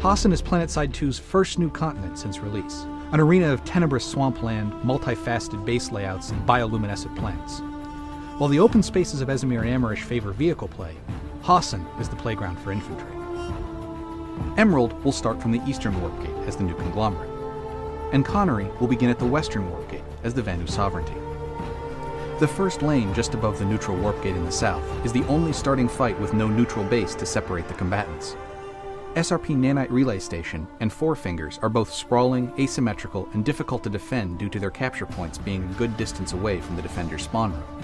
Hassan is Planetside 2's first new continent since release, an arena of tenebrous swampland, multifaceted base layouts, and bioluminescent planets. While the open spaces of Esamir and Amarish favor vehicle play, Hassan is the playground for infantry. Emerald will start from the eastern warp gate as the new conglomerate, and Connery will begin at the western warp gate as the Vanu sovereignty. The first lane just above the neutral warp gate in the south is the only starting fight with no neutral base to separate the combatants. SRP Nanite Relay Station and Four Fingers are both sprawling, asymmetrical, and difficult to defend due to their capture points being a good distance away from the defender's spawn room.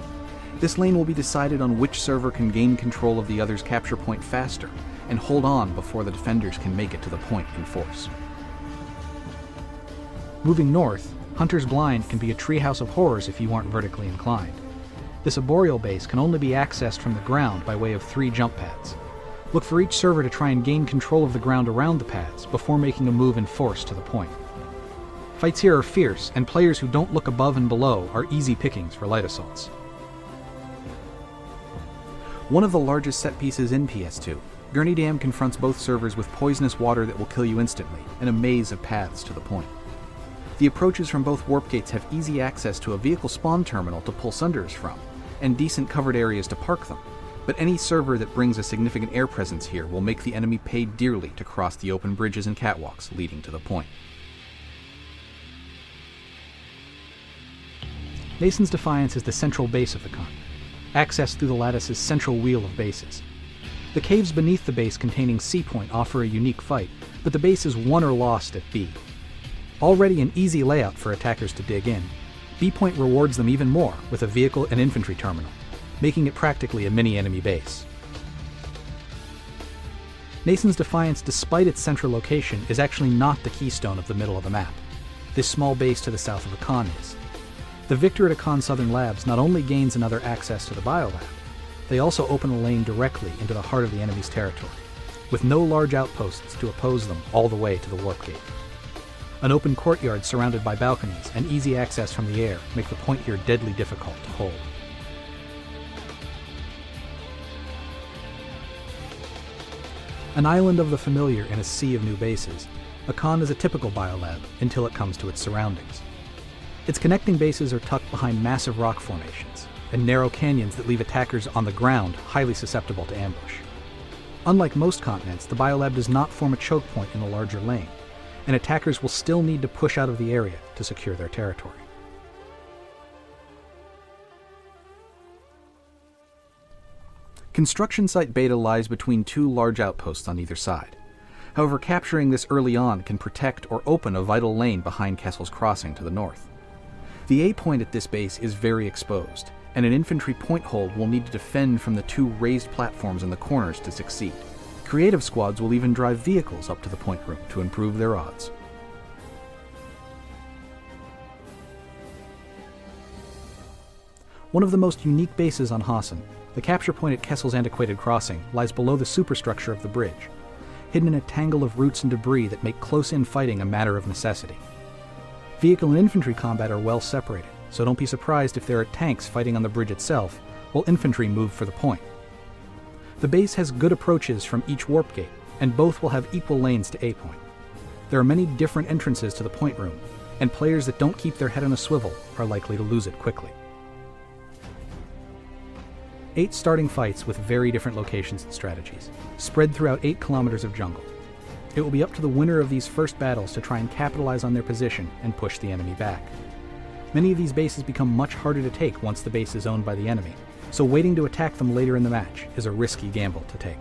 This lane will be decided on which server can gain control of the other's capture point faster and hold on before the defenders can make it to the point in force. Moving north, Hunter's Blind can be a treehouse of horrors if you aren't vertically inclined. This arboreal base can only be accessed from the ground by way of 3 jump pads. Look for each server to try and gain control of the ground around the pads before making a move in force to the point. Fights here are fierce, and players who don't look above and below are easy pickings for light assaults. One of the largest set pieces in PS2, Gurney Dam confronts both servers with poisonous water that will kill you instantly, and a maze of paths to the point. The approaches from both warp gates have easy access to a vehicle spawn terminal to pull sunders from, and decent covered areas to park them, but any server that brings a significant air presence here will make the enemy pay dearly to cross the open bridges and catwalks leading to the point. Nason's Defiance is the central base of the continent, accessed through the lattice's central wheel of bases. The caves beneath the base containing C Point offer a unique fight, but the base is won or lost at B. Already an easy layout for attackers to dig in, B Point rewards them even more with a vehicle and infantry terminal, making it practically a mini-enemy base. Nason's Defiance, despite its central location, is actually not the keystone of the middle of the map. This small base to the south of Akan is. The victor at Akan Southern Labs not only gains another access to the Biolab, they also open a lane directly into the heart of the enemy's territory, with no large outposts to oppose them all the way to the warp gate. An open courtyard surrounded by balconies and easy access from the air make the point here deadly difficult to hold. An island of the familiar in a sea of new bases, Akan is a typical biolab until it comes to its surroundings. Its connecting bases are tucked behind massive rock formations and narrow canyons that leave attackers on the ground highly susceptible to ambush. Unlike most continents, the biolab does not form a choke point in the larger lane, and attackers will still need to push out of the area to secure their territory. Construction Site Beta lies between 2 large outposts on either side. However, capturing this early on can protect or open a vital lane behind Kessel's Crossing to the north. The A point at this base is very exposed, and an infantry point hold will need to defend from the 2 raised platforms in the corners to succeed. Creative squads will even drive vehicles up to the point room to improve their odds. One of the most unique bases on Hassan, the capture point at Kessel's Antiquated Crossing, lies below the superstructure of the bridge, hidden in a tangle of roots and debris that make close-in fighting a matter of necessity. Vehicle and infantry combat are well separated, so don't be surprised if there are tanks fighting on the bridge itself, while infantry move for the point. The base has good approaches from each warp gate, and both will have equal lanes to A point. There are many different entrances to the point room, and players that don't keep their head on a swivel are likely to lose it quickly. 8 starting fights with very different locations and strategies, spread throughout 8 kilometers of jungle. It will be up to the winner of these first battles to try and capitalize on their position and push the enemy back. Many of these bases become much harder to take once the base is owned by the enemy, so waiting to attack them later in the match is a risky gamble to take.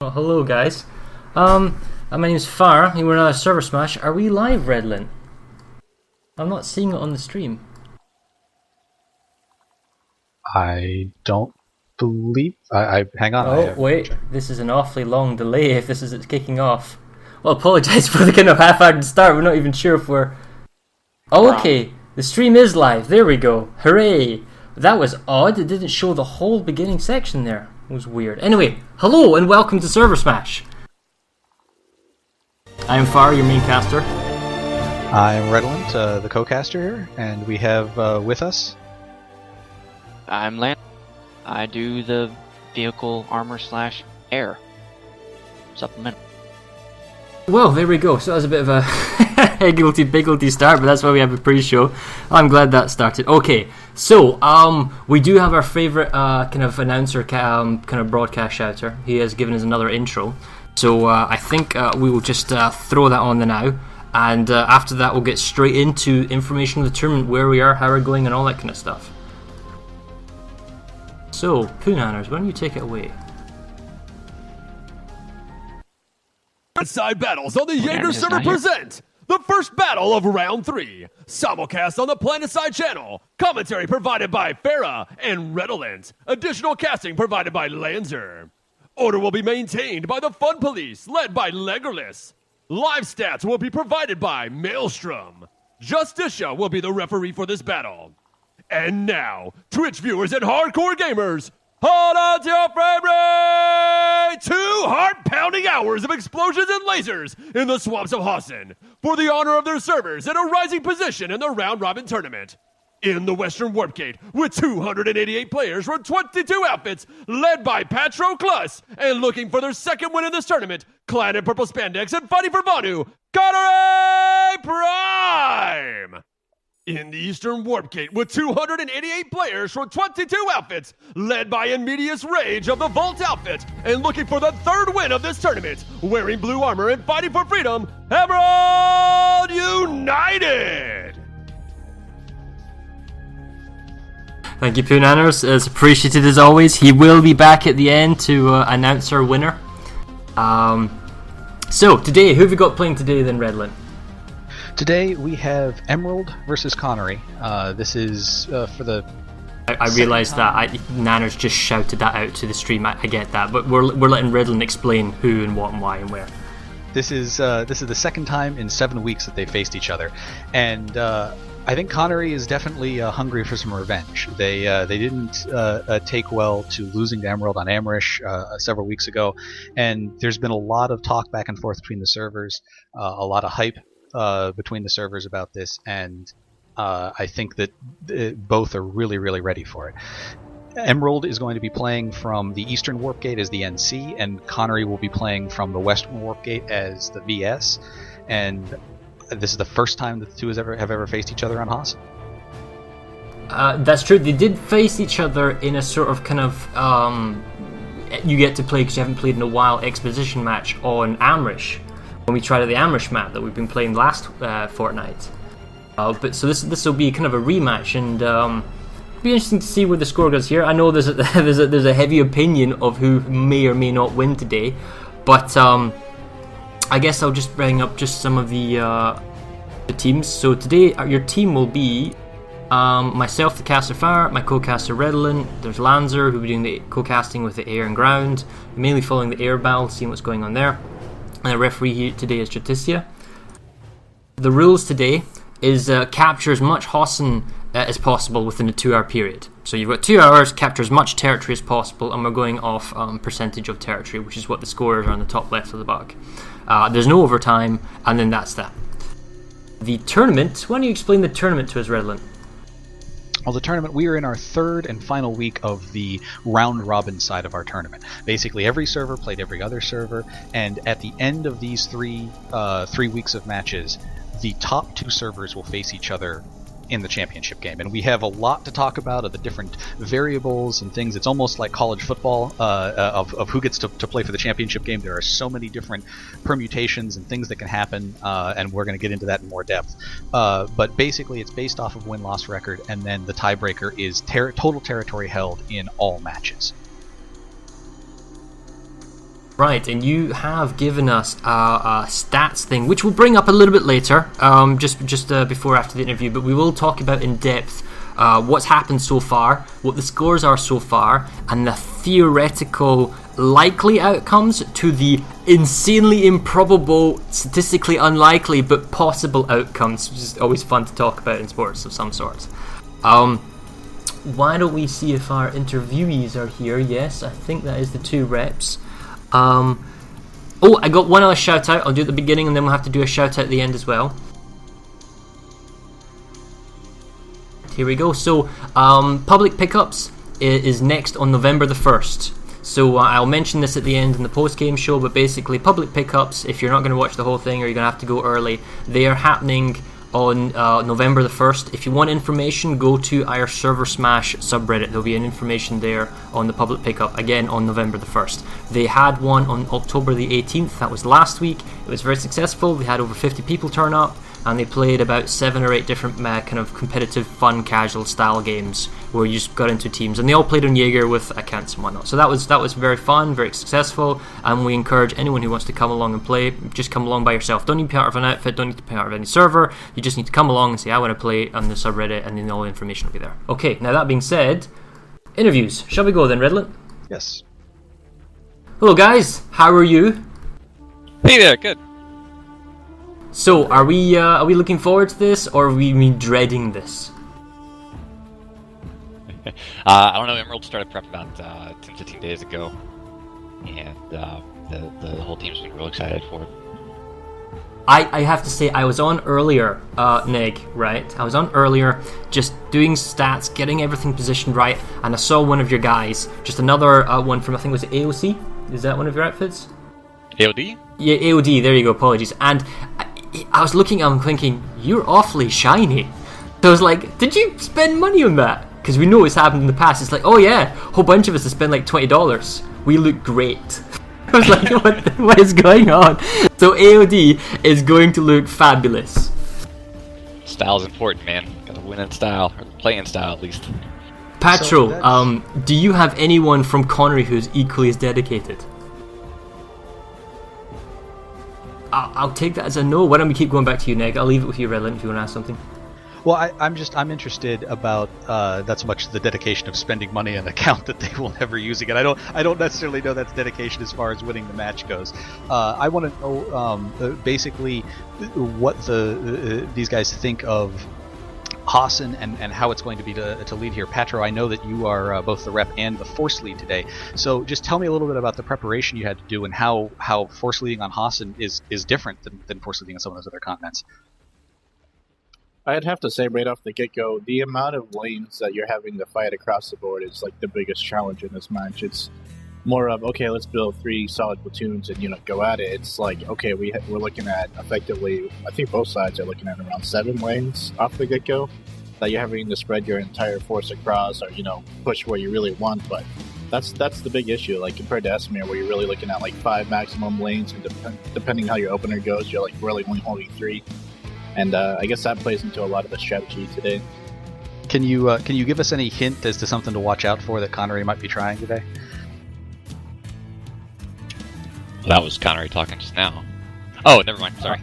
Well, hello guys. My name's Far, and we're on a server smash. Are we live, Redlin? I'm not seeing it on the stream. I don't believe. I hang on. Oh wait, this is an awfully long delay. If this is it kicking off, well, apologise for the kind of half-hearted start. We're not even sure if we're. Oh, okay. The stream is live. There we go. Hooray! That was odd. It didn't show the whole beginning section there. It was weird. Anyway, hello and welcome to Server Smash. I am Far, your main caster. I'm Redolent, the co-caster here, and we have with us... I'm Lan. I do the vehicle armor / air supplemental. Well, there we go. So that was a bit of a higgledy-piggledy start, but that's why we have a pre-show. I'm glad that started. Okay, so we do have our favourite kind of announcer, kind of broadcast shouter. He has given us another intro. So I think we will just throw that on the now. And after that, we'll get straight into information of the tournament, where we are, how we're going, and all that kind of stuff. So, Poonanners, why don't you take it away? Planetside battles on the Jaeger server present the first battle of round 3. Simulcast on the Planetside channel. Commentary provided by Farah and Redolent. Additional casting provided by Lanzer. Order will be maintained by the Fun Police, led by Legerless. Live stats will be provided by Maelstrom. Justicia will be the referee for this battle. And now, Twitch viewers and hardcore gamers, hold on to your frame rate! 2 heart-pounding hours of explosions and lasers in the swamps of Hassan for the honor of their servers in a rising position in the round-robin tournament. In the Western Warp Gate, with 288 players from 22 outfits, led by Patroclus, and looking for their second win in this tournament, clad in purple spandex and fighting for Vanu, Connery Prime! In the Eastern Warp Gate, with 288 players from 22 outfits, led by Immedius Rage of the Vault outfit, and looking for the third win of this tournament, wearing blue armor and fighting for freedom, Emerald United! Thank you, Poonanners. It's appreciated as always. He will be back at the end to announce our winner. So, today, who have we got playing today then, Redlin? Today we have Emerald versus Connery. This is for the... I realised that Nanners just shouted that out to the stream. I get that, but we're letting Redlin explain who and what and why and where. This is the second time in 7 weeks that they faced each other, and I think Connery is definitely hungry for some revenge. They didn't take well to losing to Emerald on Amrish several weeks ago, and there's been a lot of talk back and forth between the servers, a lot of hype between the servers about this, and I think that both are really, really ready for it. Emerald is going to be playing from the Eastern Warp Gate as the NC, and Connery will be playing from the Western Warp Gate as the VS, and this is the first time that the two have ever faced each other on Haas. That's true. They did face each other in a sort of kind of you get to play because you haven't played in a while exposition match on Amrish when we tried out the Amrish map that we've been playing last fortnight. But so this will be kind of a rematch, and it'll be interesting to see where the score goes here. I know there's a heavy opinion of who may or may not win today, but I guess I'll just bring up just some of the teams. So today your team will be myself, the caster Fire, my co-caster Redolent, there's Lanzer, who'll be doing the co-casting with the air and ground, mainly following the air battle, seeing what's going on there. And the referee here today is Justicia. The rules today is capture as much Hassan as possible within a 2-hour period. So you've got 2 hours, capture as much territory as possible, and we're going off percentage of territory, which is what the scores are on the top left of the book. There's no overtime, and then that's that. The tournament, why don't you explain the tournament to us, Redlin? Well, the tournament, we are in our third and final week of the round-robin side of our tournament. Basically, every server played every other server, and at the end of these 3 weeks of matches, the top 2 servers will face each other in the championship game, and we have a lot to talk about of the different variables and things. It's almost like college football of who gets to play for the championship game. There are so many different permutations and things that can happen, and we're going to get into that in more depth. But basically, it's based off of win-loss record, and then the tiebreaker is total territory held in all matches. Right, and you have given us a stats thing, which we'll bring up a little bit later, just before after the interview, but we will talk about in depth what's happened so far, what the scores are so far, and the theoretical likely outcomes to the insanely improbable, statistically unlikely, but possible outcomes, which is always fun to talk about in sports of some sort. why don't we see if our interviewees are here? Yes, I think that is the 2 reps. I got one other shout out. I'll do it at the beginning and then we'll have to do a shout out at the end as well. Here we go. So, public pickups is next on November the 1st. So I'll mention this at the end in the post-game show, but basically public pickups, if you're not going to watch the whole thing or you're going to have to go early, they are happening on November the 1st. If you want information, go to our Server Smash subreddit. There'll be an information there on the public pickup, again on November the 1st. They had one on October the 18th, that was last week. It was very successful. They had over 50 people turn up, and they played about 7 or 8 different kind of competitive, fun, casual style games where you just got into teams, and they all played on Jaeger with accounts and whatnot. So that was very fun, very successful, and we encourage anyone who wants to come along and play, just come along by yourself. Don't need to be part of an outfit, don't need to be part of any server, you just need to come along and say, I want to play on the subreddit, and then all the information will be there. Okay, now that being said, interviews. Shall we go then, Redlet? Yes. Hello guys, how are you? Hey there, good. So, are we looking forward to this, or are we dreading this? I don't know, Emerald started prep about 10-15 days ago, and the whole team's been real excited for it. I have to say, I was on earlier, Neg, right? I was on earlier, just doing stats, getting everything positioned right, and I saw one of your guys, just another one from, I think it was AOC? Is that one of your outfits? AOD? Yeah, AOD, there you go, apologies. And I was looking at him thinking, you're awfully shiny. So I was like, did you spend money on that? Because we know it's happened in the past. It's like, oh yeah, a whole bunch of us have spent like $20. We look great. I was like, what is going on? So AOD is going to look fabulous. Style's important, man. Gotta win in style, or play in style at least. Patro, do you have anyone from Connery who's equally as dedicated? I'll take that as a no. Why don't we keep going back to you, Neg? I'll leave it with you, Redland, if you want to ask something. Well, I'm interested about that's much the dedication of spending money on an account that they will never use again. I don't necessarily know that's dedication as far as winning the match goes. I want to know basically what these guys think of Hassan and how it's going to be to lead here. Patro, I know that you are both the rep and the force lead today. So just tell me a little bit about the preparation you had to do and how force leading on Hassan is different than force leading on some of those other continents. I'd have to say right off the get-go, the amount of lanes that you're having to fight across the board is like the biggest challenge in this match. It's more of, okay, let's build 3 solid platoons and, go at it. It's like, okay, we're looking at effectively, I think both sides are looking at around 7 lanes off the get-go that you're having to spread your entire force across or, push where you really want. But that's the big issue, like compared to Esmir, where you're really looking at like 5 maximum lanes, and depending how your opener goes, you're like really only holding 3. And I guess that plays into a lot of the strategy today. Can you give us any hint as to something to watch out for that Connery might be trying today? That was Connery talking just now. Oh, never mind. Sorry.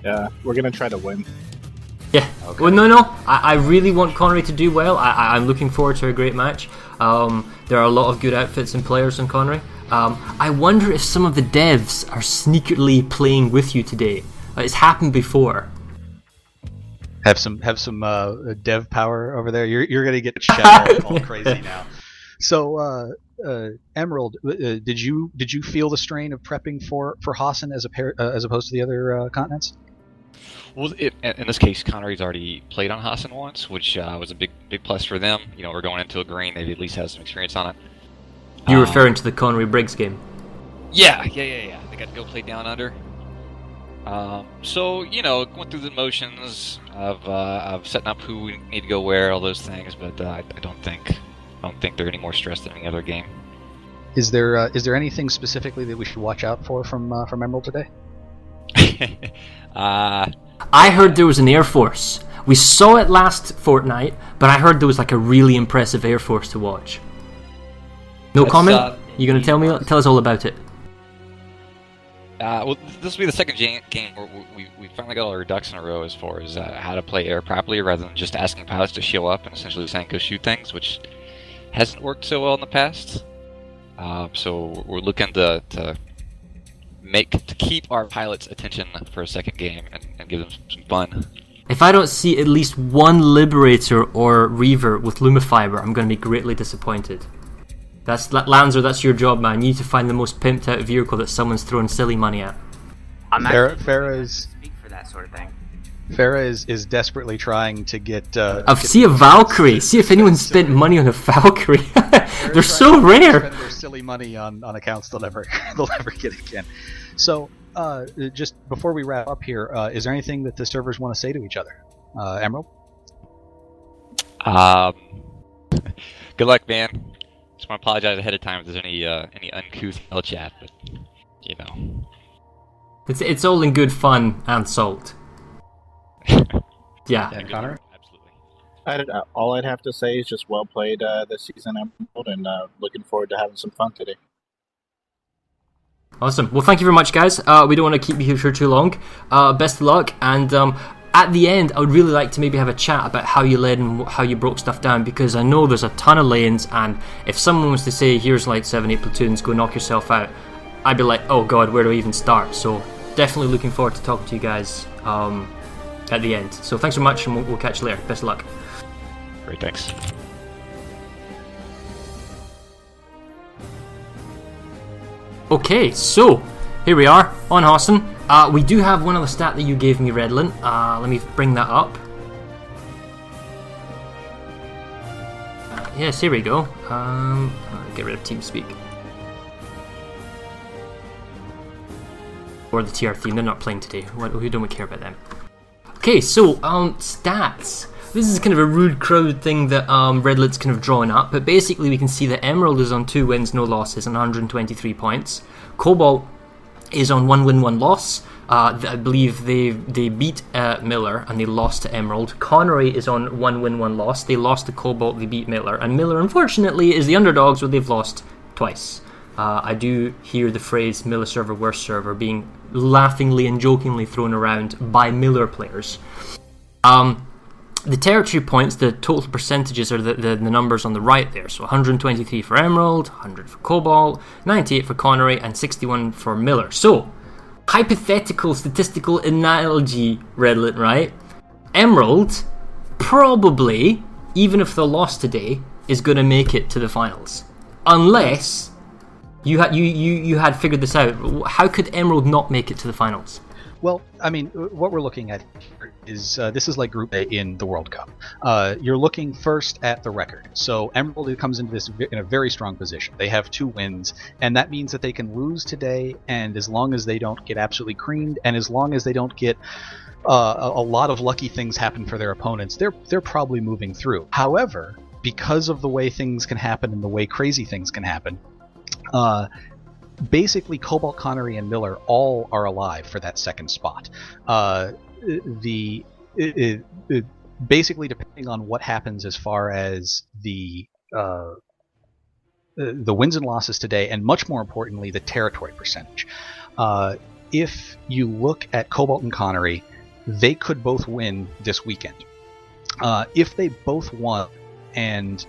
Yeah, we're gonna try to win. Yeah. Okay. Well, no. I really want Connery to do well. I'm looking forward to a great match. There are a lot of good outfits and players in Connery. I wonder if some of the devs are sneakily playing with you today. It's happened before. Have some dev power over there. You're gonna get shot all crazy now. So Emerald, did you feel the strain of prepping for Hassan as opposed to the other continents? Well, in this case, Connery's already played on Hassan once, which was a big plus for them. We're going into a green; they at least have some experience on it. You're referring to the Connery Briggs game? Yeah. They got to go play down under. So going through the motions of setting up who we need to go where, all those things, but I don't think they're any more stressed than any other game. Is there anything specifically that we should watch out for from Emerald today? I heard there was an Air Force. We saw it last fortnight, but I heard there was like a really impressive Air Force to watch. No comment? You gonna tell us all about it? Well, this will be the second game where we finally got all our ducks in a row as far as how to play air properly, rather than just asking pilots to show up and essentially saying go shoot things, which hasn't worked so well in the past. So we're looking to keep our pilots' attention for a second game and give them some fun. If I don't see at least one Liberator or Reaver with Lumifiber, I'm going to be greatly disappointed. That's Lanzer, that's your job, man. You need to find the most pimped out vehicle that someone's throwing silly money at. I'm Farah speak for that sort of thing. Farah is desperately trying to get. See a Valkyrie. See if anyone spent money on a Valkyrie. They're so rare. Spend their silly money on accounts they'll never get again. So, just before we wrap up here, is there anything that the servers want to say to each other? Emerald? Good luck, man. Just want to apologize ahead of time if there's any uncouth L chat, but you know. It's all in good fun and salt. Yeah. Connor? Absolutely. All I'd have to say is just well played this season, Emerald, and looking forward to having some fun today. Awesome. Well, thank you very much, guys. We don't want to keep you here for too long. Best of luck, and at the end, I would really like to maybe have a chat about how you led and how you broke stuff down, because I know there's a ton of lanes, and if someone was to say, here's like 7-8 platoons, go knock yourself out, I'd be like, oh god, where do I even start? So definitely looking forward to talking to you guys at the end. So thanks so much, and we'll catch you later. Best of luck. Great, thanks. Okay, so here we are on Hosson. We do have one other stat that you gave me, Redlin. Let me bring that up. Yes, here we go. Get rid of TeamSpeak. Or the TR theme, they're not playing today. Who don't we care about them? Okay, so stats. This is kind of a rude crowd thing that Redlet's kind of drawn up, but basically we can see that Emerald is on 2 wins, no losses, and 123 points. Cobalt is on 1 win, 1 loss. I believe they beat Miller and they lost to Emerald. Connery is on 1 win, 1 loss. They lost to Cobalt, they beat Miller. And Miller, unfortunately, is the underdogs where they've lost twice. I do hear the phrase Miller server, worst server being laughingly and jokingly thrown around by Miller players. The territory points, the total percentages are the numbers on the right there. So 123 for Emerald, 100 for Cobalt, 98 for Connery, and 61 for Miller. So, hypothetical statistical analogy, Redlet, right? Emerald probably, even if they lost today, is going to make it to the finals. Unless you had figured this out. How could Emerald not make it to the finals? Well, I mean, what we're looking at here is this is like Group A in the World Cup. You're looking first at the record. So Emerald comes into this in a very strong position. They have 2 wins, and that means that they can lose today, and as long as they don't get absolutely creamed, and as long as they don't get a lot of lucky things happen for their opponents, they're probably moving through. However, because of the way things can happen and the way crazy things can happen, basically Cobalt, Connery, and Miller all are alive for that second spot. Basically, depending on what happens as far as the wins and losses today, and much more importantly, the territory percentage. If you look at Cobalt and Connery, they could both win this weekend. If they both won and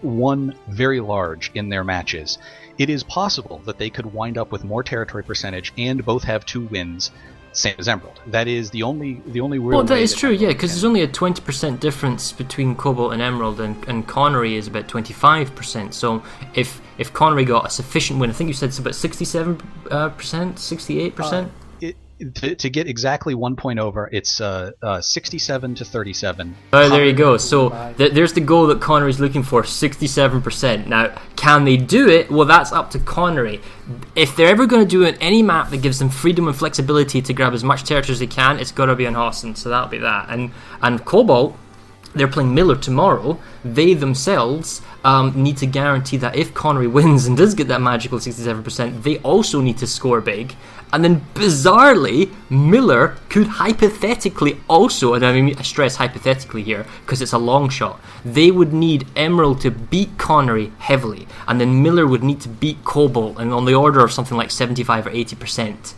won very large in their matches, it is possible that they could wind up with more territory percentage and both have 2 wins, same as Emerald. That is the only real Well, that way is true, yeah, because there's only a 20% difference between Cobalt and Emerald, and Connery is about 25%. So if Connery got a sufficient win, I think you said it's about 67%, 68%? To get exactly 1 point over, it's 67 to 37. Oh, there you go. So there's the goal that Connery's looking for, 67%. Now, can they do it? Well, that's up to Connery. If they're ever going to do it on any map that gives them freedom and flexibility to grab as much territory as they can, it's got to be on Hosson, so that'll be that. And Cobalt, they're playing Miller tomorrow. They themselves need to guarantee that if Connery wins and does get that magical 67%, they also need to score big. And then, bizarrely, Miller could hypothetically also, and I mean, I stress hypothetically here, because it's a long shot, they would need Emerald to beat Connery heavily, and then Miller would need to beat Cobalt, and on the order of something like 75 or 80%.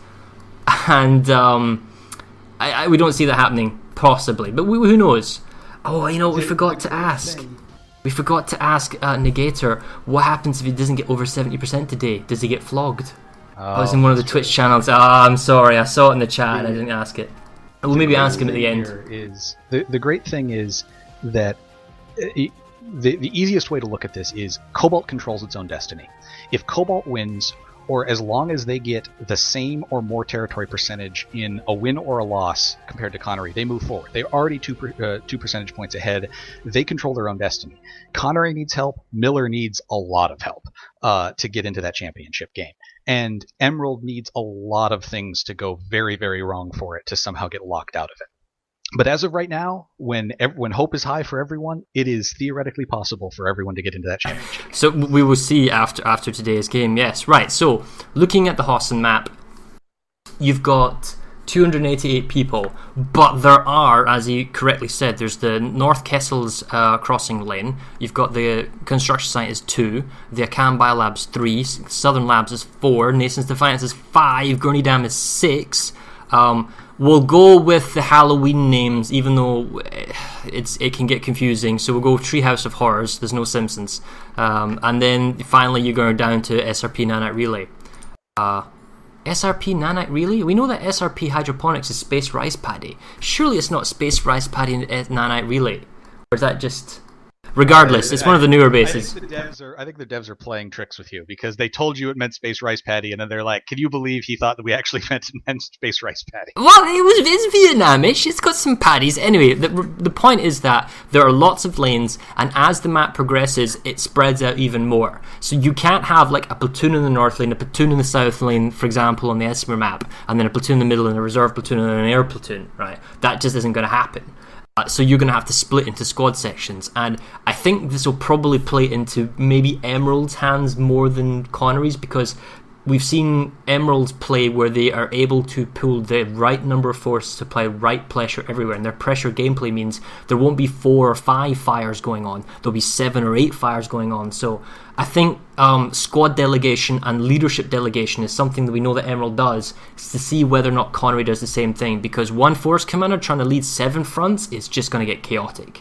And we don't see that happening, possibly, but who knows? Oh, you know, we forgot to ask. We forgot to ask Negator, what happens if he doesn't get over 70% today? Does he get flogged? I was in one of the Twitch channels. I'm sorry, I saw it in the chat and I didn't ask it. We'll maybe ask him at the end. Is the great thing is that the easiest way to look at this is Cobalt controls its own destiny. If Cobalt wins, or as long as they get the same or more territory percentage in a win or a loss compared to Connery, they move forward. They're already 2 percentage points ahead. They control their own destiny. Connery needs help. Miller needs a lot of help to get into that championship game. And Emerald needs a lot of things to go very, very wrong for it to somehow get locked out of it. But as of right now, when hope is high for everyone, it is theoretically possible for everyone to get into that championship. So we will see after today's game, yes. Right, so looking at the Hossen map, you've got 288 people, but there are, as you correctly said, there's the North Kessel's crossing lane, you've got the construction site is 2, the Akan Biolab's 3, Southern Labs is 4, Nason's Defiance is 5, Gurney Dam is 6. We'll go with the Halloween names, even though it can get confusing. So we'll go Treehouse of Horrors. There's no Simpsons, and then finally you go down to SRP Nanite Relay. SRP Nanite Relay. We know that SRP Hydroponics is Space Rice Paddy. Surely it's not Space Rice Paddy and Nanite Relay, or is that just? Regardless, it's one of the newer bases. I think the devs are playing tricks with you because they told you it meant Space Rice Paddy, and then they're like, "Can you believe he thought that we actually meant Space Rice Paddy?" Well, it's Vietnamish. It's got some paddies. Anyway, the point is that there are lots of lanes, and as the map progresses, it spreads out even more. So you can't have like a platoon in the north lane, a platoon in the south lane, for example, on the Esmer map, and then a platoon in the middle, and a reserve platoon, and an air platoon. Right? That just isn't going to happen. So you're going to have to split into squad sections, and I think this will probably play into maybe Emerald's hands more than Connery's, because we've seen Emeralds play where they are able to pull the right number of forces to apply right pressure everywhere, and their pressure gameplay means there won't be 4 or 5 fires going on, there'll be 7 or 8 fires going on. So I think squad delegation and leadership delegation is something that we know that Emerald does, is to see whether or not Connery does the same thing, because one force commander trying to lead 7 fronts is just going to get chaotic.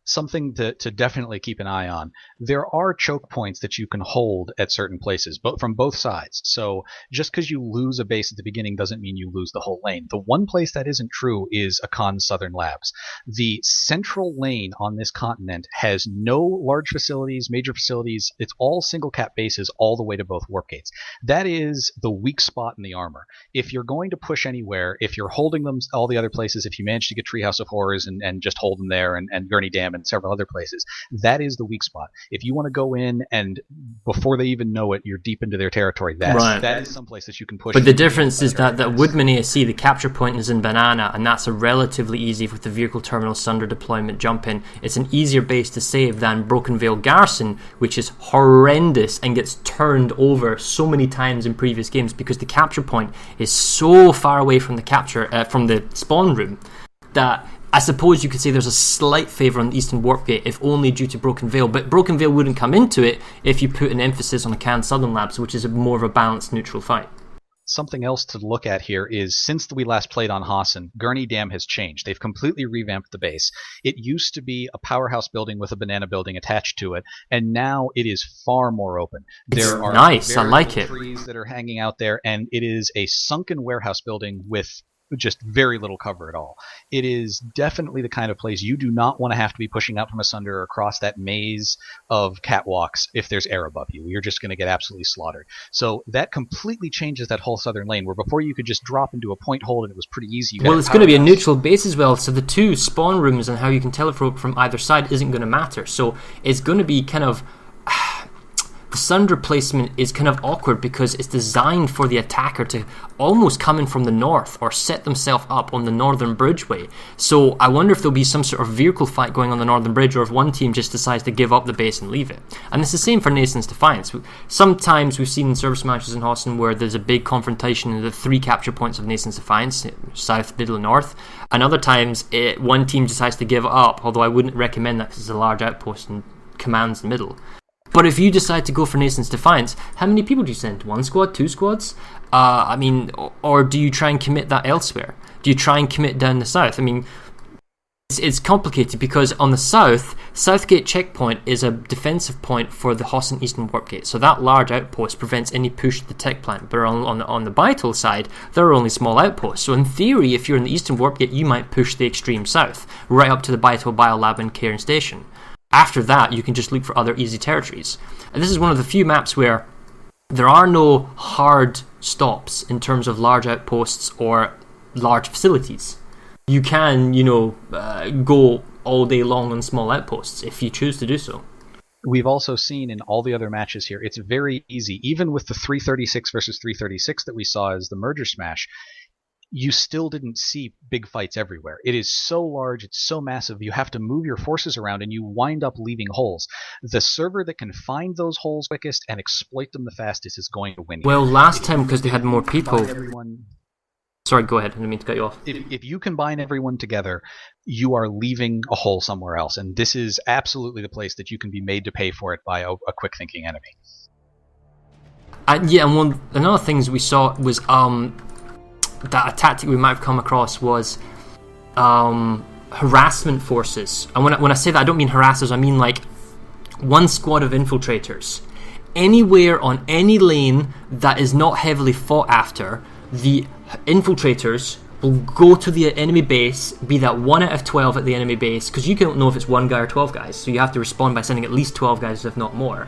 Something to definitely keep an eye on. There are choke points that you can hold at certain places, from both sides. So just because you lose a base at the beginning doesn't mean you lose the whole lane. The one place that isn't true is Akan Southern Labs. The central lane on this continent has no large facilities, major facilities. It's all single cap bases all the way to both warp gates. That is the weak spot in the armor. If you're going to push anywhere, if you're holding them all the other places, if you manage to get Treehouse of Horrors and just hold them there, and Gurney Dam and several other places, that is the weak spot. If you want to go in and before they even know it, you're deep into their territory, that is some place that you can push. But the difference is that Woodman ASC, the capture point is in Banana, and that's a relatively easy with the vehicle terminal Sunder deployment jump in. It's an easier base to save than Broken Vale Garrison, which is horrendous and gets turned over so many times in previous games because the capture point is so far away from from the spawn room that I suppose you could say there's a slight favour on the Eastern Warp Gate, if only due to Broken Vale, but Broken Vale wouldn't come into it if you put an emphasis on the Akan Southern Labs, which is more of a balanced neutral fight. Something else to look at here is, since we last played on Hossen, Gurney Dam has changed. They've completely revamped the base. It used to be a powerhouse building with a banana building attached to it, and now it is far more open. There are nice, I like it. Trees that are hanging out there, and it is a sunken warehouse building with just very little cover at all. It is definitely the kind of place you do not want to have to be pushing out from Asunder or across that maze of catwalks if there's air above you. You're just going to get absolutely slaughtered. So that completely changes that whole southern lane, where before you could just drop into a point hold and it was pretty easy. Well, it's going to be a neutral base as well, so the 2 spawn rooms and how you can teleport from either side isn't going to matter. So it's going to be kind of... The Sunder placement is kind of awkward because it's designed for the attacker to almost come in from the north or set themselves up on the northern bridgeway. So I wonder if there'll be some sort of vehicle fight going on the northern bridge, or if one team just decides to give up the base and leave it. And it's the same for Nason's Defiance. Sometimes we've seen in service matches in Hossen where there's a big confrontation in the 3 capture points of Nason's Defiance, south, middle and north. And other times one team decides to give up, although I wouldn't recommend that because it's a large outpost and commands the middle. But if you decide to go for Nason's Defiance, how many people do you send? 1 squad? 2 squads? Or do you try and commit that elsewhere? Do you try and commit down the south? I mean, It's complicated because on the south, Southgate checkpoint is a defensive point for the Hoss and Eastern Warp Gate, so that large outpost prevents any push to the tech plant. But on the Beitel side, there are only small outposts. So in theory, if you're in the Eastern Warp Gate, you might push the extreme south, right up to the Beitel Biolab and Cairn Station. After that, you can just look for other easy territories. And this is one of the few maps where there are no hard stops in terms of large outposts or large facilities. You can, go all day long on small outposts if you choose to do so. We've also seen in all the other matches here, it's very easy, even with the 336 versus 336 that we saw as the merger smash, you still didn't see big fights everywhere. It is so large, it's so massive, you have to move your forces around and you wind up leaving holes. The server that can find those holes quickest and exploit them the fastest is going to win. Well, last time, because they had more people... Sorry, go ahead. I didn't mean to cut you off. If you combine everyone together, you are leaving a hole somewhere else, and this is absolutely the place that you can be made to pay for it by a quick-thinking enemy. And another things we saw was that a tactic we might have come across was harassment forces. And when I say that, I don't mean harassers. I mean like one squad of infiltrators. Anywhere on any lane that is not heavily fought after, the infiltrators will go to the enemy base, be that 1 out of 12 at the enemy base, because you don't know if it's 1 guy or 12 guys, so you have to respond by sending at least 12 guys, if not more,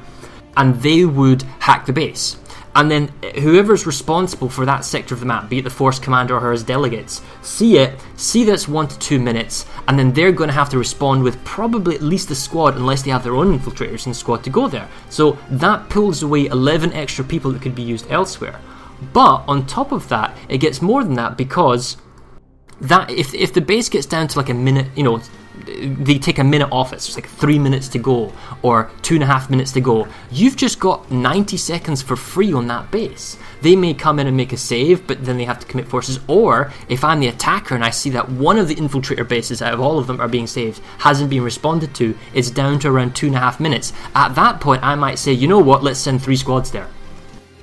and they would hack the base. And then whoever's responsible for that sector of the map, be it the force commander or his delegates, see that's 1 to 2 minutes, and then they're going to have to respond with probably at least a squad, unless they have their own infiltrators in the squad to go there. So that pulls away 11 extra people that could be used elsewhere. But on top of that, it gets more than that, because that if the base gets down to like a minute, they take a minute off it, so it's like 3 minutes to go or 2.5 minutes to go, you've just got 90 seconds for free on that base. They may come in and make a save, but then they have to commit forces. Or if I'm the attacker and I see that one of the infiltrator bases out of all of them are being saved hasn't been responded to, it's down to around 2.5 minutes. At that point I might say, you know what, let's send 3 squads there.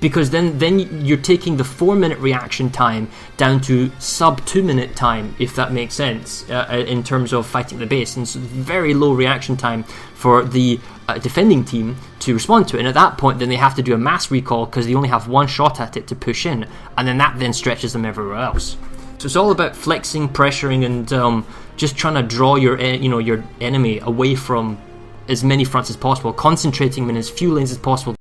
Because then you're taking the 4-minute reaction time down to sub 2-minute time, if that makes sense, in terms of fighting the base. And so very low reaction time for the defending team to respond to it. And at that point, then they have to do a mass recall because they only have 1 shot at it to push in. And then that then stretches them everywhere else. So it's all about flexing, pressuring, and just trying to draw your enemy away from as many fronts as possible, concentrating them in as few lanes as possible.